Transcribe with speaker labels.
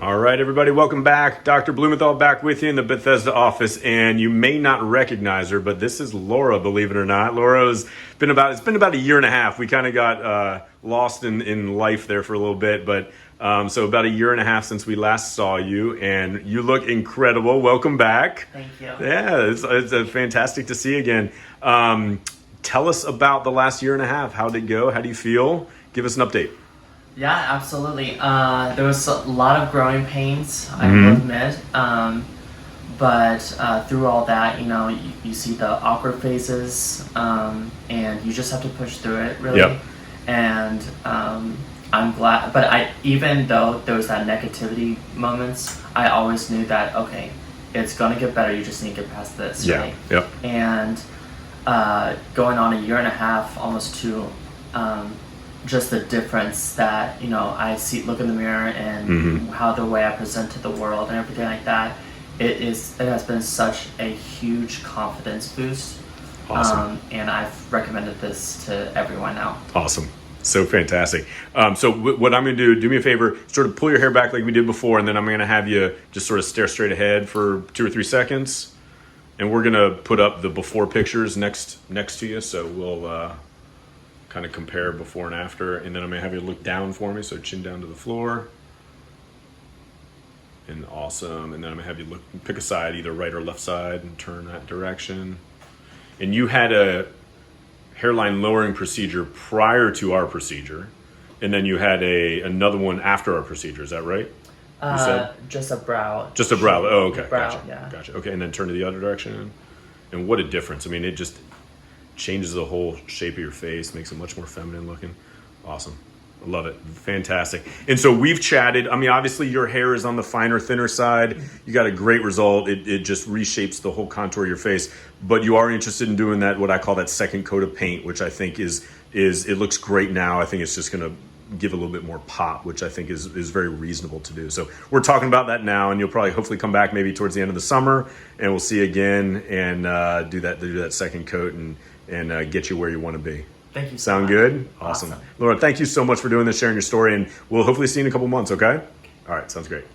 Speaker 1: All right, everybody, welcome back. Dr. Blumenthal back with you in the Bethesda office, and you may not recognize her, but this is Laura, believe it or not. Laura's been about a year and a half. We kind of got lost in life there for a little bit, but so about a year and a half since we last saw you, and you look incredible. Welcome back.
Speaker 2: Thank you.
Speaker 1: Yeah, it's fantastic to see you again. Tell us about the last year and a half. How did it go? How do you feel? Give us an update.
Speaker 2: Yeah, absolutely. There was a lot of growing pains, I will admit. But through all that, you see the awkward phases, and you just have to push through it, really.
Speaker 1: Yep.
Speaker 2: And I'm glad. But even though there was that negativity moments, I always knew that, okay, it's going to get better. You just need to get past this,
Speaker 1: Yeah.
Speaker 2: right?
Speaker 1: Yep.
Speaker 2: And going on a year and a half, almost two, just the difference that I look in the mirror and how the way I present to the world and everything like that. It has been such a huge confidence boost.
Speaker 1: Awesome.
Speaker 2: And I've recommended this to everyone now.
Speaker 1: Awesome. So fantastic. So what I'm going to do me a favor, sort of pull your hair back like we did before, and then I'm going to have you just sort of stare straight ahead for 2 or 3 seconds. And we're going to put up the before pictures next to you. So we'll kind of compare before and after. And then I'm going to have you look down for me. So chin down to the floor. And awesome. And then I'm going to have you pick a side, either right or left side, and turn that direction. And you had a hairline lowering procedure prior to our procedure. And then you had another one after our procedure. Is that right? You said?
Speaker 2: Just a brow.
Speaker 1: Just a brow. Oh, okay.
Speaker 2: Brow,
Speaker 1: Gotcha.
Speaker 2: yeah.
Speaker 1: Gotcha. Okay. And then turn to the other direction. And what a difference. I mean, it just changes the whole shape of your face, makes it much more feminine looking. Awesome. I love it. Fantastic. And so we've chatted. I mean, obviously your hair is on the finer, thinner side. You got a great result. It just reshapes the whole contour of your face. But you are interested in doing that, what I call that second coat of paint, which I think is it looks great now. I think it's just going to give a little bit more pop, which I think is very reasonable to do. So we're talking about that now, and you'll probably hopefully come back maybe towards the end of the summer, and we'll see you again and do that second coat and get you where you want to be.
Speaker 2: Thank you so
Speaker 1: Sound
Speaker 2: much.
Speaker 1: good? Awesome. Laura, thank you so much for doing this, sharing your story, and we'll hopefully see you in a couple months, okay? All right, sounds great.